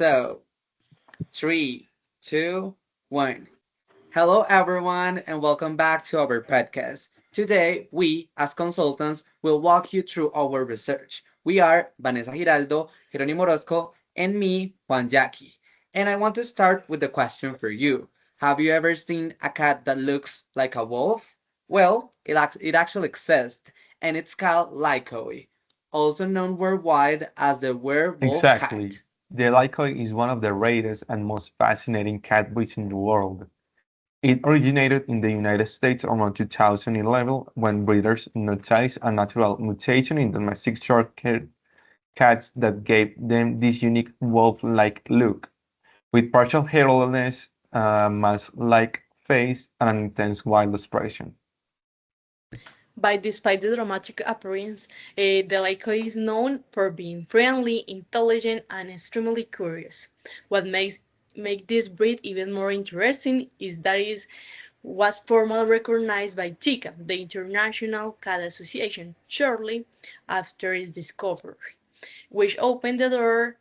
So, three, two, one. Hello, everyone, and welcome back to our podcast. Today, we, as consultants, will walk you through our research. We are Vanessa Giraldo, Jerónimo Orozco, and me, Juan Jackie. And I want to start with a question for you. Have you ever seen a cat that looks like a wolf? Well, it actually exists, and it's called Lykoi, also known worldwide as the werewolf Exactly. cat. The Lykoi is one of the rarest and most fascinating cat breeds in the world. It originated in the United States around 2011 when breeders noticed a natural mutation in domestic short-haired cats that gave them this unique wolf-like look, with partial hairlessness, a mask-like face, and an intense wild expression. But despite the dramatic appearance, the Lykoi is known for being friendly, intelligent, and extremely curious. What make this breed even more interesting is that it was formally recognized by TICA, the International Cat Association, shortly after its discovery, which opened the door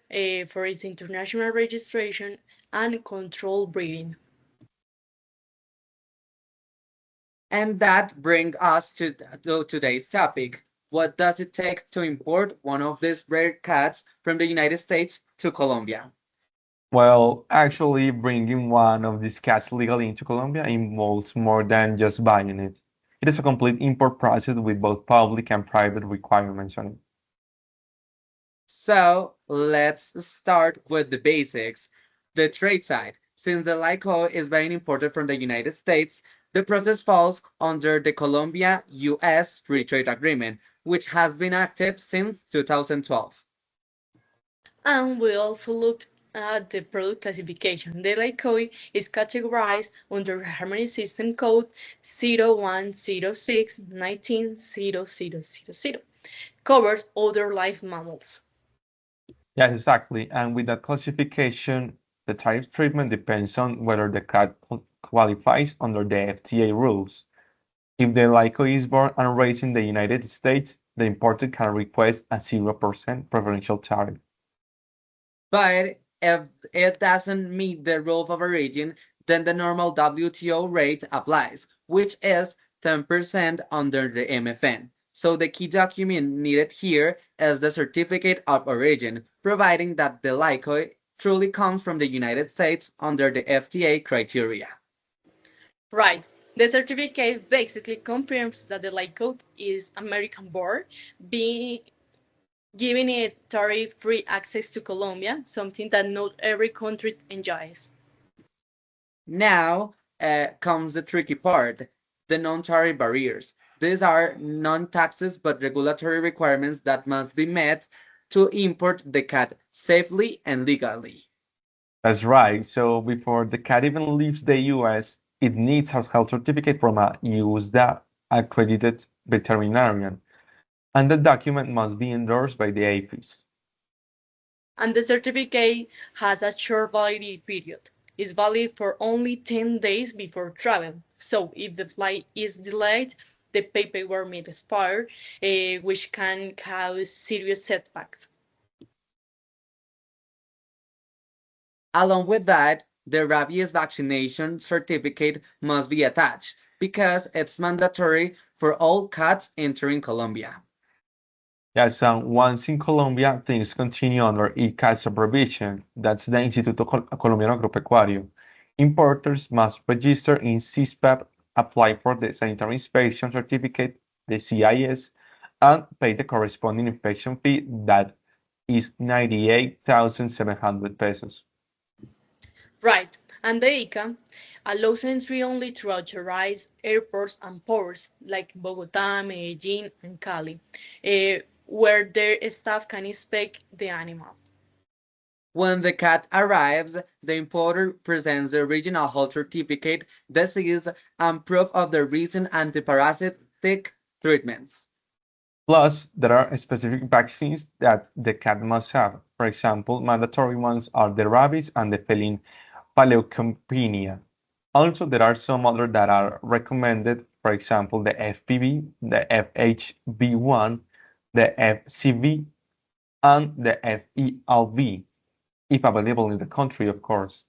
for its international registration and controlled breeding. And that brings us to today's topic. What does it take to import one of these rare cats from the United States to Colombia? Well, actually, bringing one of these cats legally into Colombia involves more than just buying it. It is a complete import process with both public and private requirements on it. So let's start with the basics. The trade side. Since the Lyco is being imported from the United States, the process falls under the Colombia-US Free Trade Agreement, which has been active since 2012. And we also looked at the product classification. The Lykoi is categorized under the Harmony System Code 0106190000. Covers other live mammals. Yes, exactly. And with that classification, the tariff treatment depends on whether the cat qualifies under the FTA rules. If the Lyco is born and raised in the United States, the importer can request a 0% preferential tariff. But if it doesn't meet the rule of origin, then the normal WTO rate applies, which is 10% under the MFN. So the key document needed here is the certificate of origin, providing that the LICOI truly comes from the United States under the FTA criteria. Right. The certificate basically confirms that the Lykoi is American born, being giving it tariff-free access to Colombia, something that not every country enjoys. Now comes the tricky part, the non-tariff barriers. These are non-taxes but regulatory requirements that must be met to import the cat safely and legally. That's right. So before the cat even leaves the US, it needs a health certificate from a USDA accredited veterinarian, and the document must be endorsed by the APHIS. And the certificate has a short validity period. It's valid for only 10 days before travel. So if the flight is delayed, the paperwork may expire, which can cause serious setbacks. Along with that, the rabies vaccination certificate must be attached because it's mandatory for all cats entering Colombia. Yes, and once in Colombia, things continue under ICAT supervision. That's the Instituto Colombiano Agropecuario. Importers must register in CISPAP, apply for the sanitary inspection certificate, the CIS, and pay the corresponding inspection fee that is 98,700 pesos. Right, and the ICA allows entry only through authorized airports and ports like Bogotá, Medellín, and Cali, where their staff can inspect the animal. When the cat arrives, the importer presents the original health certificate, disease, and proof of the recent antiparasitic treatments. Plus, there are specific vaccines that the cat must have. For example, mandatory ones are the rabies and the feline paleocampenia. Also, there are some others that are recommended, for example, the FPV, the FHB1, the FCV, and the FELV. if available in the country, of course.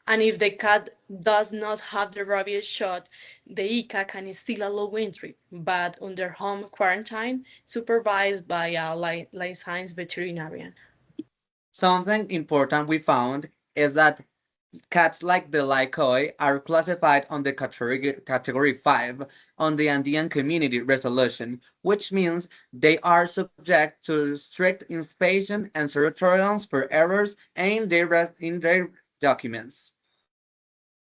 And if the cat does not have the rabies shot, the ICA can still allow entry, but under home quarantine, supervised by a licensed veterinarian. Something important we found is that cats like the Lykoi are classified on the category 5 on the Andean Community Resolution, which means they are subject to strict inspection and surveillance for errors in their documents.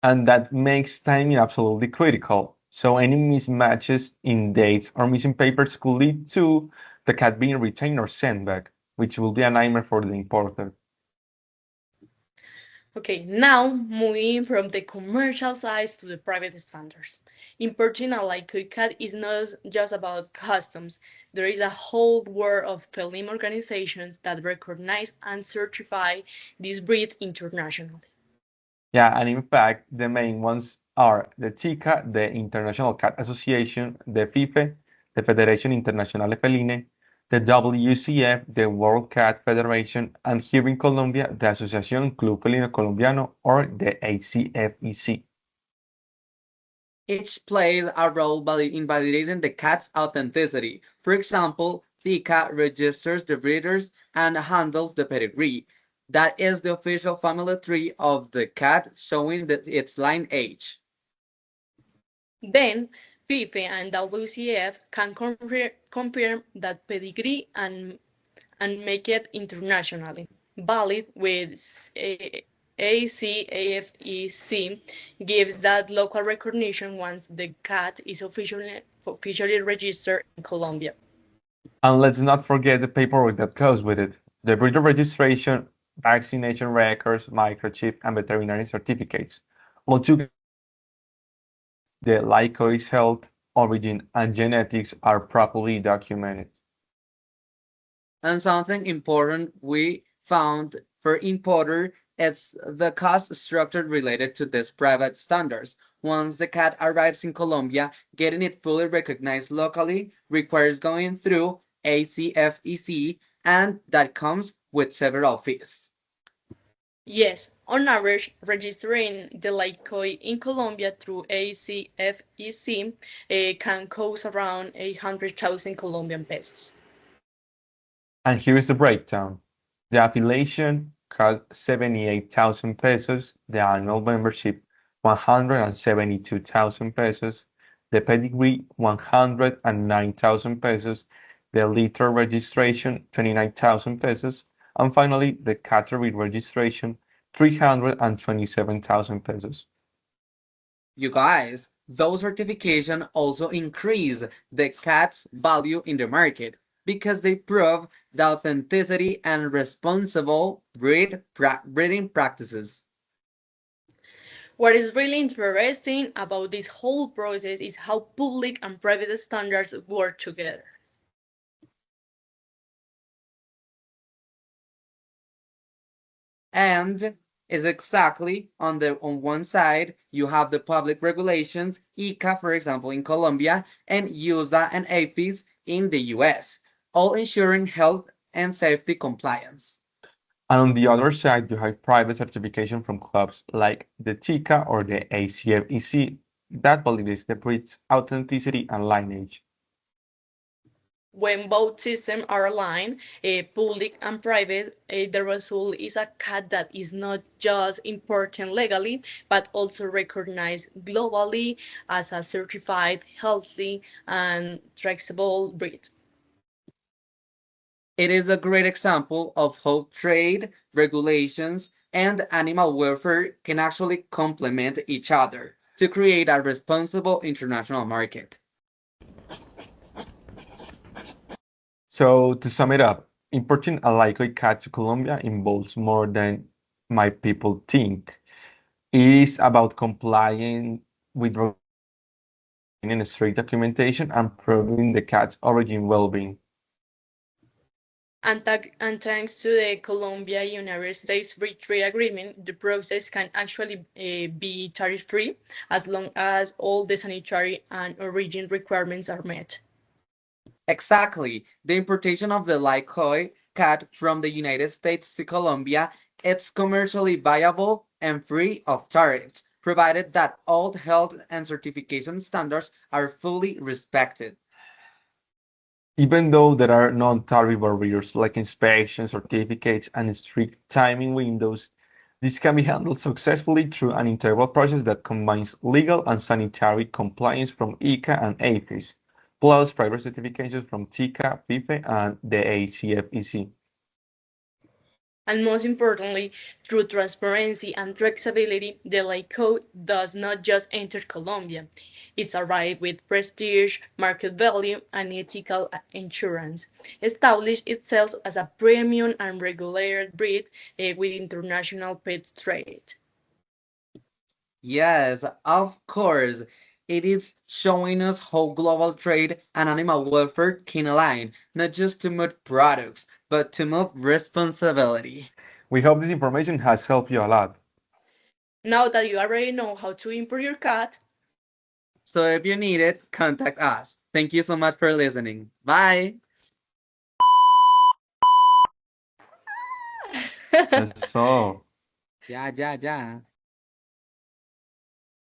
And that makes timing absolutely critical. So any mismatches in dates or missing papers could lead to the cat being retained or sent back, which will be a nightmare for the importer. Okay, now moving from the commercial side to the private standards. Importing a Lykoi cat is not just about customs. There is a whole world of film organizations that recognize and certify this breed internationally. Yeah, and in fact, the main ones are the TICA, the International Cat Association, the FIFE, the Federación Internacional Feline, the WCF, the World Cat Federation, and here in Colombia, the Asociación Club Felino Colombiano, or the ACFEC. Each plays a role in validating the cat's authenticity. For example, the cat registers the breeders and handles the pedigree. That is the official family tree of the cat, showing its lineage. Then, FIFA and WCF can confirm that pedigree and make it internationally valid with ACAFEC gives that local recognition once the cat is officially registered in Colombia. And let's not forget the paperwork that goes with it. The breeder registration, vaccination records, microchip, and veterinary certificates. Altogether, the Lycoi's health, origin, and genetics are properly documented. And something important we found for importer is the cost structure related to these private standards. Once the cat arrives in Colombia, getting it fully recognized locally requires going through ACFEC, and that comes with several fees. Yes, on average, registering the Lykoi in Colombia through ACFEC can cost around 800,000 Colombian pesos. And here is the breakdown. The affiliation costs 78,000 pesos, the annual membership 172,000 pesos, the pedigree 109,000 pesos, the litter registration 29,000 pesos, and finally the category registration 327,000 pesos. You guys, those certifications also increase the cat's value in the market because they prove the authenticity and responsible breeding practices. What is really interesting about this whole process is how public and private standards work together. And is exactly on one side you have the public regulations, ICA for example in Colombia, and USA and APHIS in the US, all ensuring health and safety compliance. And on the other side, you have private certification from clubs like the TICA or the ACFEC that validates the breed's authenticity and lineage. When both systems are aligned, public and private, the result is a cat that is not just important legally, but also recognized globally as a certified, healthy, and traceable breed. It is a great example of how trade, regulations, and animal welfare can actually complement each other to create a responsible international market. So to sum it up, importing a Lykoi cat to Colombia involves more than my people think. It is about complying with strict documentation and proving the cat's origin well-being. And thanks to the Colombia-United States Free Trade Agreement, the process can actually be tariff-free as long as all the sanitary and origin requirements are met. Exactly. The importation of the Lykoi cat from the United States to Colombia, it's commercially viable and free of tariffs, provided that all health and certification standards are fully respected. Even though there are non-tariff barriers like inspections, certificates, and strict timing windows, this can be handled successfully through an integral process that combines legal and sanitary compliance from ICA and APHIS, plus private certifications from TICA, PIFE, and the ACFEC. And most importantly, through transparency and traceability, the Lykoi does not just enter Colombia. It's arrived with prestige, market value, and ethical insurance. Established itself as a premium and regulated breed with international pet trade. Yes, of course. It is showing us how global trade and animal welfare can align, not just to move products, but to move responsibility. We hope this information has helped you a lot. Now that you already know how to import your cat, So if you need it, contact us. Thank you so much for listening. Bye. So. Ya, ya, ya.